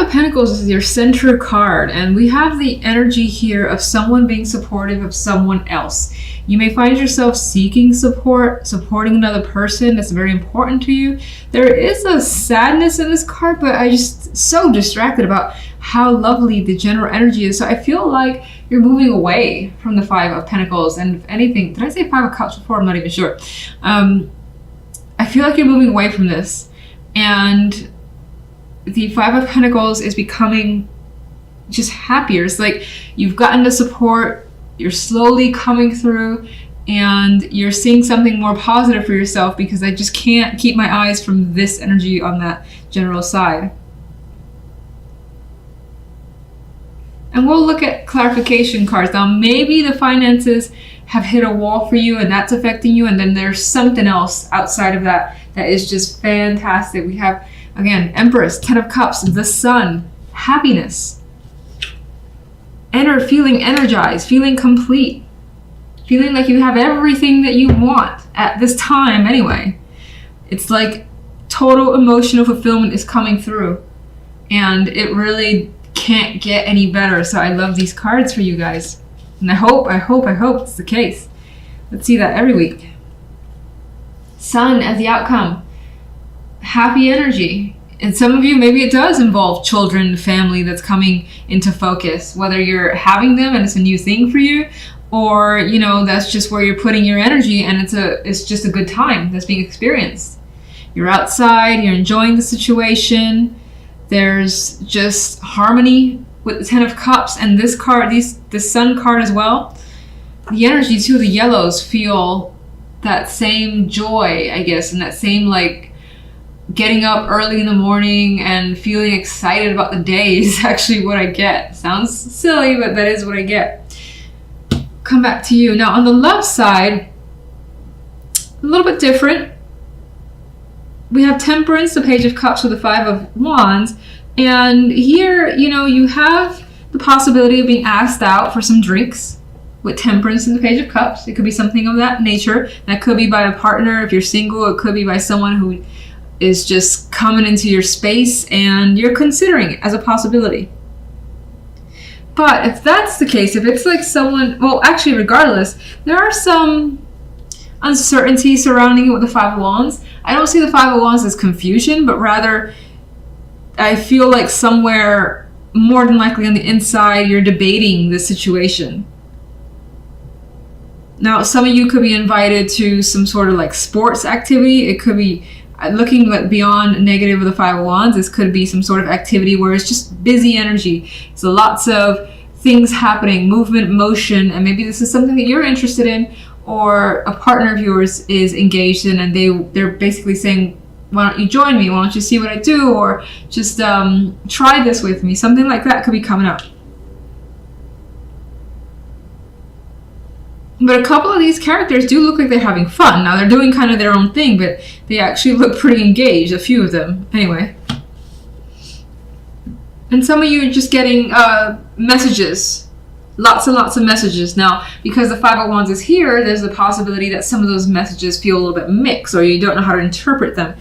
of Pentacles is your center card, and we have the energy here of someone being supportive of someone else. You may find yourself seeking support, supporting another person that's very important to you. There is a sadness in this card, but I just so distracted about how lovely the general energy is. So I feel like you're moving away from the Five of Pentacles. And if anything, did I say Five of Cups before? I'm not even sure. I feel like you're moving away from this. And the Five of Pentacles is becoming just happier. It's like you've gotten the support, you're slowly coming through, and you're seeing something more positive for yourself, because I just can't keep my eyes from this energy on that general side. And we'll look at clarification cards. Now, maybe the finances have hit a wall for you and that's affecting you, and then there's something else outside of that that is just fantastic. We have, again, Empress, Ten of Cups, the Sun, happiness. Feeling energized, feeling complete, feeling like you have everything that you want at this time anyway. It's like total emotional fulfillment is coming through, and it really can't get any better. So I love these cards for you guys, and I hope it's the case. Let's see that every week. Sun as the outcome, happy energy. And some of you, maybe it does involve children, family that's coming into focus, whether you're having them and it's a new thing for you, or you know, that's just where you're putting your energy and it's just a good time that's being experienced. You're outside, you're enjoying the situation. There's just harmony with the Ten of Cups, and this card, the Sun card as well. The energy too, the yellows feel that same joy, I guess, and that same like getting up early in the morning and feeling excited about the day is actually what I get. Sounds silly, but that is what I get. Come back to you. Now on the left side, a little bit different. We have Temperance, the Page of Cups with the Five of Wands. And here, you know, you have the possibility of being asked out for some drinks with Temperance and the Page of Cups. It could be something of that nature. That could be by a partner if you're single. It could be by someone who is just coming into your space and you're considering it as a possibility. But if that's the case, if it's like someone, well, actually, regardless, there are some uncertainty surrounding it with the Five of Wands. I don't see the Five of Wands as confusion, but rather I feel like somewhere more than likely on the inside, you're debating the situation. Now, some of you could be invited to some sort of like sports activity. It could be looking beyond negative of the Five of Wands. This could be some sort of activity where it's just busy energy. So lots of things happening, movement, motion, and maybe this is something that you're interested in, or a partner of yours is engaged in, and they're basically saying, why don't you join me? Why don't you see what I do? Or just try this with me. Something like that could be coming up. But a couple of these characters do look like they're having fun. Now they're doing kind of their own thing, but they actually look pretty engaged, a few of them. Anyway. And some of you are just getting messages. Lots and lots of messages. Now, because the Five of Wands is here, there's the possibility that some of those messages feel a little bit mixed, or you don't know how to interpret them.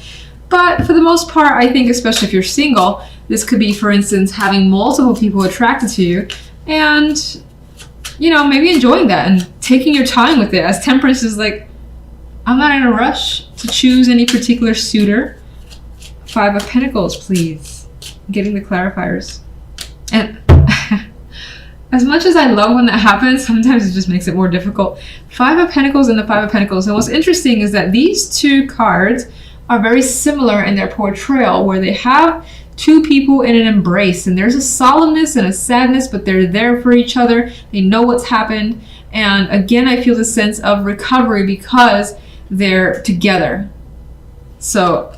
But for the most part, I think, especially if you're single, this could be, for instance, having multiple people attracted to you, and you know, maybe enjoying that and taking your time with it. As Temperance is like, I'm not in a rush to choose any particular suitor. Five of Pentacles, please. Getting the clarifiers. And as much as I love when that happens, sometimes it just makes it more difficult. Five of Pentacles and the Five of Pentacles. And what's interesting is that these two cards are very similar in their portrayal, where they have two people in an embrace, and there's a solemnness and a sadness, but they're there for each other. They know what's happened. And again, I feel the sense of recovery because they're together. So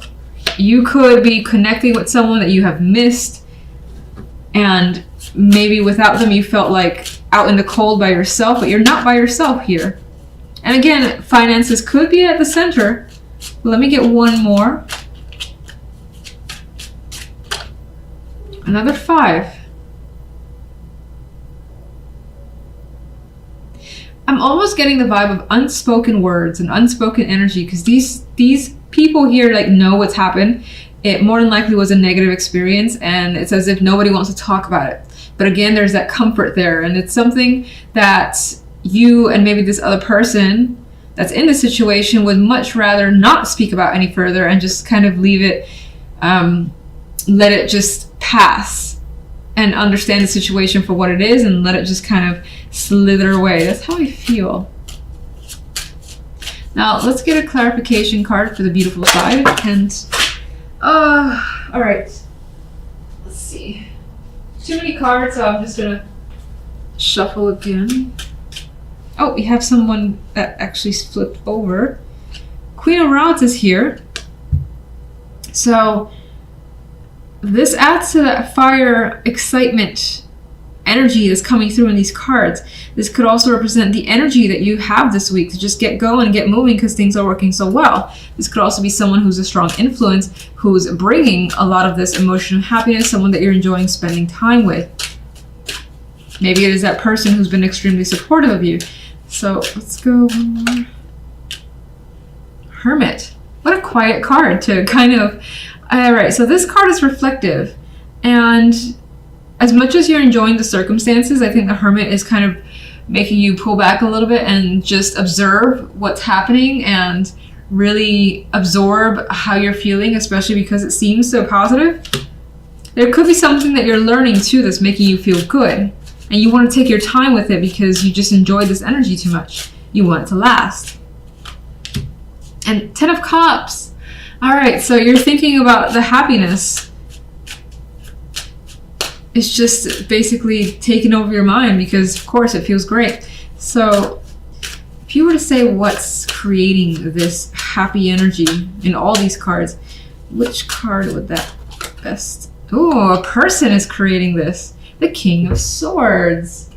you could be connecting with someone that you have missed, and maybe without them you felt like out in the cold by yourself, but you're not by yourself here. And again, finances could be at the center. Let me get one more. Another five. I'm almost getting the vibe of unspoken words and unspoken energy, because these people here like know what's happened, it more than likely was a negative experience, and it's as if nobody wants to talk about it. But again, there's that comfort there, and it's something that you and maybe this other person that's in the situation would much rather not speak about any further and just kind of leave it, let it just pass and understand the situation for what it is and let it just kind of slither away. That's how I feel. Now let's get a clarification card for the beautiful side. And all right, let's see. Too many cards, so I'm just gonna shuffle again. Oh, we have someone that actually flipped over. Queen of Rods is here. So this adds to that fire, excitement, energy that's coming through in these cards. This could also represent the energy that you have this week to just get going and get moving because things are working so well. This could also be someone who's a strong influence, who's bringing a lot of this emotional happiness, someone that you're enjoying spending time with. Maybe it is that person who's been extremely supportive of you. So let's go one more. Hermit. What a quiet card to kind of... Alright, so this card is reflective. And as much as you're enjoying the circumstances, I think the Hermit is kind of making you pull back a little bit and just observe what's happening and really absorb how you're feeling, especially because it seems so positive. There could be something that you're learning too that's making you feel good. And you want to take your time with it because you just enjoy this energy too much. You want it to last. And 10 of Cups. All right, so you're thinking about the happiness. It's just basically taking over your mind because, of course, it feels great. So if you were to say what's creating this happy energy in all these cards, which card would that best? Oh, a person is creating this. The King of Swords.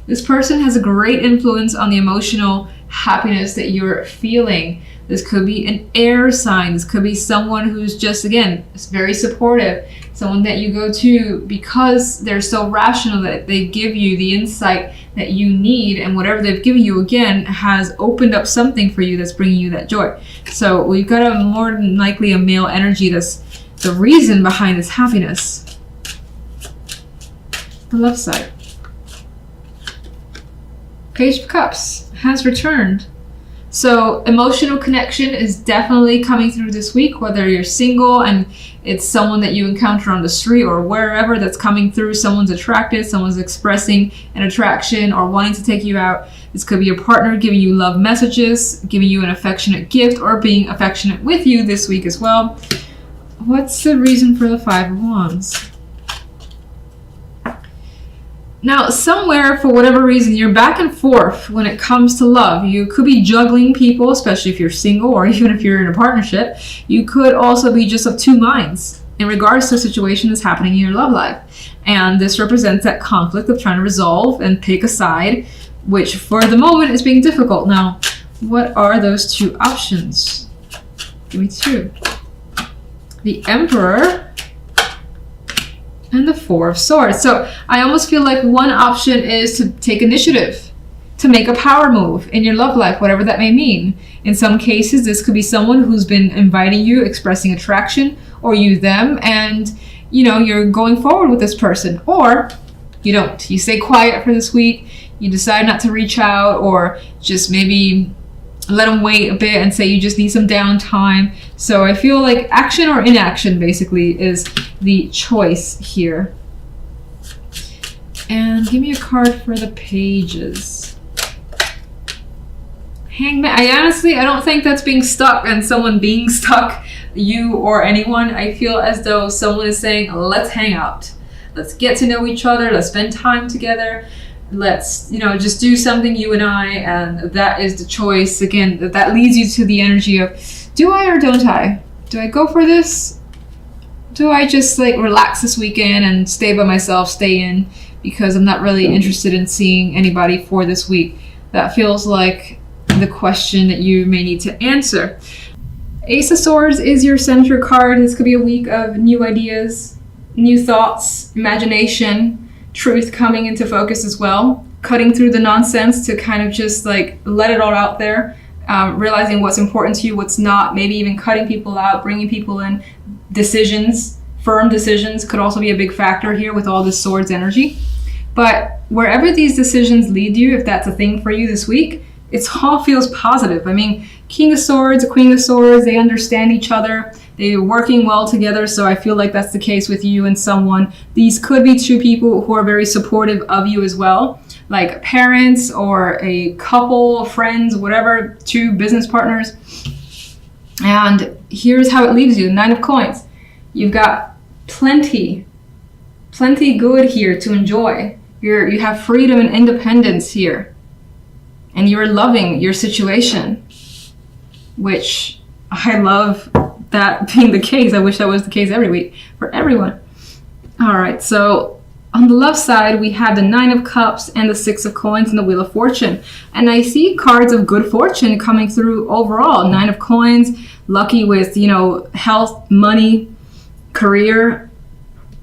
This person has a great influence on the emotional happiness that you're feeling. This could be an air sign. This could be someone who's just, again, very supportive. Someone that you go to because they're so rational that they give you the insight that you need, and whatever they've given you, again, has opened up something for you that's bringing you that joy. So we've got a more than likely a male energy that's the reason behind this happiness. The love side. Page of Cups has returned. So emotional connection is definitely coming through this week, whether you're single and it's someone that you encounter on the street or wherever that's coming through. Someone's attracted, someone's expressing an attraction or wanting to take you out. This could be your partner giving you love messages, giving you an affectionate gift, or being affectionate with you this week as well. What's the reason for the 5 of Wands? Now, somewhere, for whatever reason, you're back and forth when it comes to love. You could be juggling people, especially if you're single or even if you're in a partnership. You could also be just of two minds in regards to a situation that's happening in your love life. And this represents that conflict of trying to resolve and pick a side, which for the moment is being difficult. Now, what are those two options? Give me two. The Emperor and the 4 of Swords. So I almost feel like one option is to take initiative, to make a power move in your love life, whatever that may mean. In some cases, this could be someone who's been inviting you, expressing attraction, or you them, and you know, you're going forward with this person. Or you don't. You stay quiet for this week, you decide not to reach out, or just maybe let them wait a bit and say you just need some downtime. So I feel like action or inaction basically is the choice here. And give me a card for the pages. Hangman. I don't think that's being stuck and someone being stuck, you or anyone. I feel as though someone is saying, let's hang out. Let's get to know each other. Let's spend time together. Let's, just do something, you and I, and that is the choice. Again, that leads you to the energy of, do I or don't I? Do I go for this? Do I just relax this weekend and stay by myself, stay in, because I'm not really interested in seeing anybody for this week? That feels like the question that you may need to answer. Ace of Swords is your center card. This could be a week of new ideas, new thoughts, imagination, truth coming into focus as well, cutting through the nonsense to kind of just let it all out there, realizing what's important to you, what's not, maybe even cutting people out, bringing people in. decisions, firm decisions could also be a big factor here with all this swords energy. But wherever these decisions lead you, if that's a thing for you this week, it all feels positive. I mean, King of Swords, Queen of Swords, they understand each other. They're working well together, so I feel like that's the case with you and someone. These could be two people who are very supportive of you as well, like parents or a couple, friends, whatever, two business partners. And here's how it leaves you. 9 of Coins. You've got plenty good here to enjoy. You have freedom and independence here. And you're loving your situation, which I love that being the case. I wish that was the case every week for everyone. All right, so on the left side, we have the 9 of Cups and the 6 of Coins and the Wheel of Fortune. And I see cards of good fortune coming through overall. 9 of Coins, lucky with, health, money, career.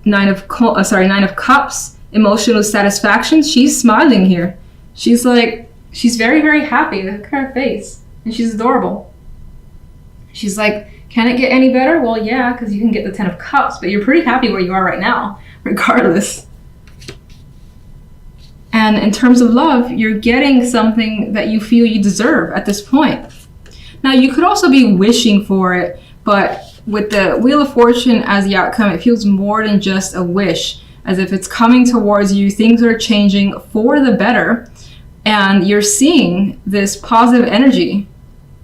9 of Cups, emotional satisfaction. She's smiling here. She's very, very happy. Look at her face. And she's adorable. She's like, can it get any better? Well, yeah, because you can get the 10 of Cups, but you're pretty happy where you are right now, regardless. And in terms of love, you're getting something that you feel you deserve at this point. Now, you could also be wishing for it, but with the Wheel of Fortune as the outcome, it feels more than just a wish, as if it's coming towards you. Things are changing for the better, and you're seeing this positive energy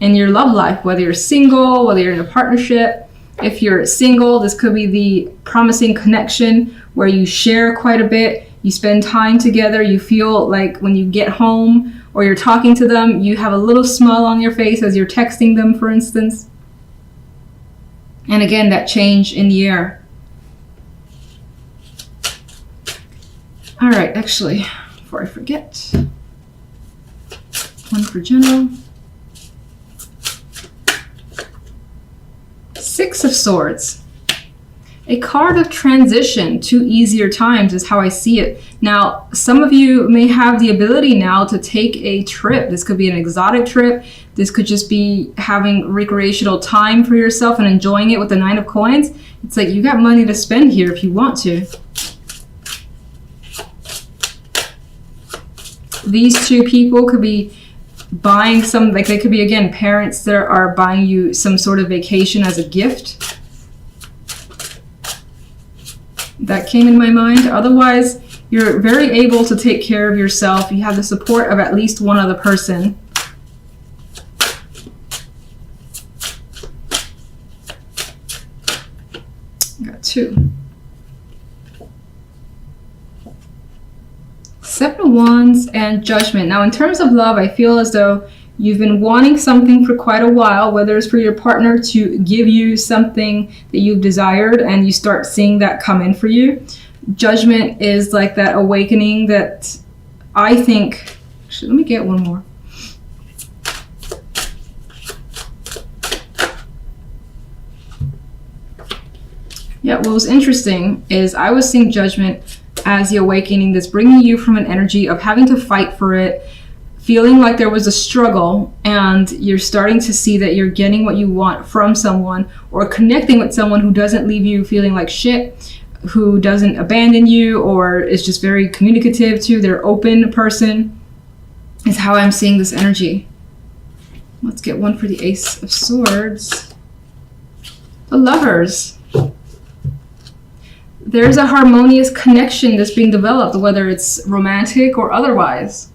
in your love life, whether you're single, whether you're in a partnership. If you're single, this could be the promising connection where you share quite a bit, you spend time together, you feel like when you get home or you're talking to them, you have a little smile on your face as you're texting them, for instance. And again, that change in the air. All right, actually, before I forget, one for general. 6 of Swords. A card of transition to easier times is how I see it. Now, some of you may have the ability now to take a trip. This could be an exotic trip. This could just be having recreational time for yourself and enjoying it with the 9 of Coins. It's like you got money to spend here if you want to. These two people could be buying they could be, again, parents that are buying you some sort of vacation as a gift. That came in my mind. Otherwise, you're very able to take care of yourself. You have the support of at least one other person. Got 2. 7 of Wands and Judgment. Now, in terms of love, I feel as though you've been wanting something for quite a while, whether it's for your partner to give you something that you've desired and you start seeing that come in for you. Judgment is like that awakening that I think... Actually, let me get one more. Yeah, what was interesting is I was seeing Judgment as the awakening that's bringing you from an energy of having to fight for it, feeling like there was a struggle, and you're starting to see that you're getting what you want from someone, or connecting with someone who doesn't leave you feeling like shit, who doesn't abandon you, or is just very communicative to their open person, is how I'm seeing this energy. Let's get one for the Ace of Swords. The Lovers. There's a harmonious connection that's being developed, whether it's romantic or otherwise.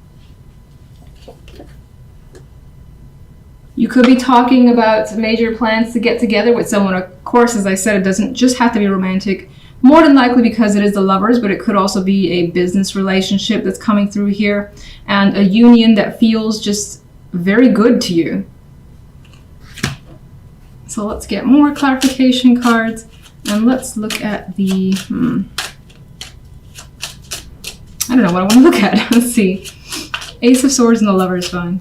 You could be talking about major plans to get together with someone. Of course, as I said, it doesn't just have to be romantic. More than likely because it is the Lovers, but it could also be a business relationship that's coming through here, and a union that feels just very good to you. So let's get more clarification cards. And let's look at the, I don't know what I want to look at. Let's see. Ace of Swords and the Lovers, fine.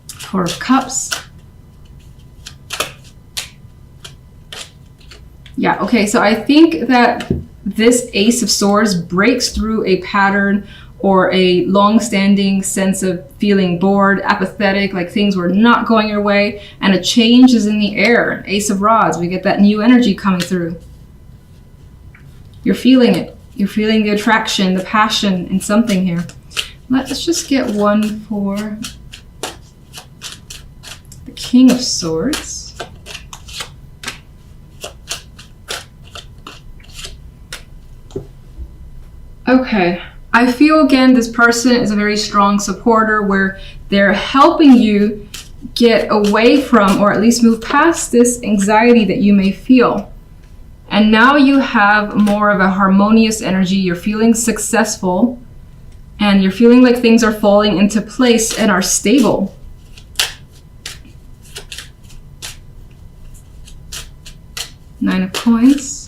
4 of Cups. Yeah, okay, so I think that this Ace of Swords breaks through a pattern or a long-standing sense of feeling bored, apathetic, like things were not going your way, and a change is in the air. Ace of Rods, we get that new energy coming through. You're feeling it. You're feeling the attraction, the passion in something here. Let's just get one for the King of Swords. Okay. I feel, again, this person is a very strong supporter where they're helping you get away from, or at least move past, this anxiety that you may feel. And now you have more of a harmonious energy. You're feeling successful, and you're feeling like things are falling into place and are stable. Nine of Coins.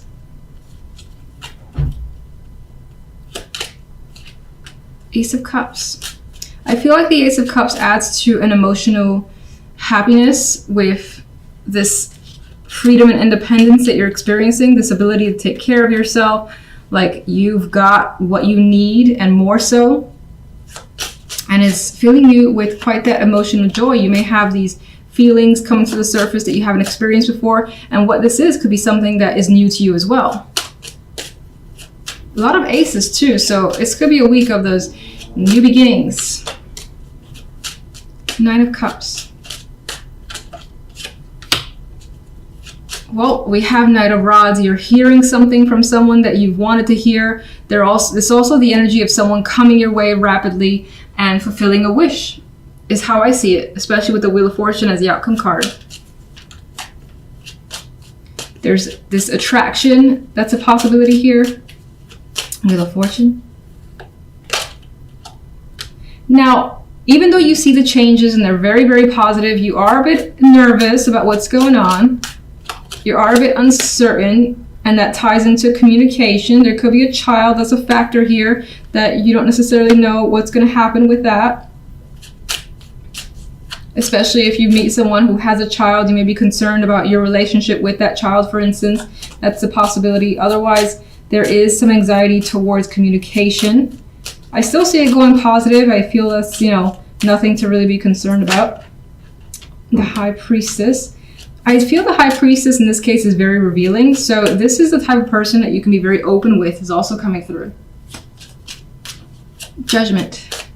Ace of Cups. I feel like the Ace of Cups adds to an emotional happiness with this freedom and independence that you're experiencing, this ability to take care of yourself, like you've got what you need and more so, and is filling you with quite that emotional joy. You may have these feelings coming to the surface that you haven't experienced before, and what this is could be something that is new to you as well. A lot of aces too, so this could be a week of those new beginnings. Nine of Cups. Well, we have Knight of Rods. You're hearing something from someone that you've wanted to hear. This is also the energy of someone coming your way rapidly and fulfilling a wish, is how I see it, especially with the Wheel of Fortune as the outcome card. There's this attraction that's a possibility here. Wheel of Fortune. Now, even though you see the changes and they're very, very positive, you are a bit nervous about what's going on. You are a bit uncertain, and that ties into communication. There could be a child that's a factor here that you don't necessarily know what's going to happen with that. Especially if you meet someone who has a child, you may be concerned about your relationship with that child, for instance. That's a possibility. Otherwise, there is some anxiety towards communication. I still see it going positive. I feel that's, nothing to really be concerned about. The High Priestess. I feel the High Priestess in this case is very revealing. So this is the type of person that you can be very open with, is also coming through. Judgment.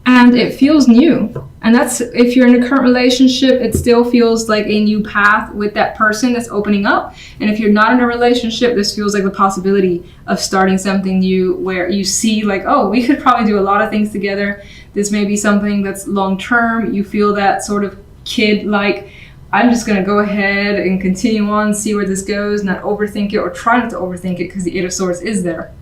And it feels new. And that's, if you're in a current relationship, it still feels like a new path with that person that's opening up. And if you're not in a relationship, this feels like the possibility of starting something new where you see like, oh, we could probably do a lot of things together. This may be something that's long term. You feel that sort of kid like, I'm just going to go ahead and continue on, see where this goes, not overthink it, or try not to overthink it, because the Eight of Swords is there.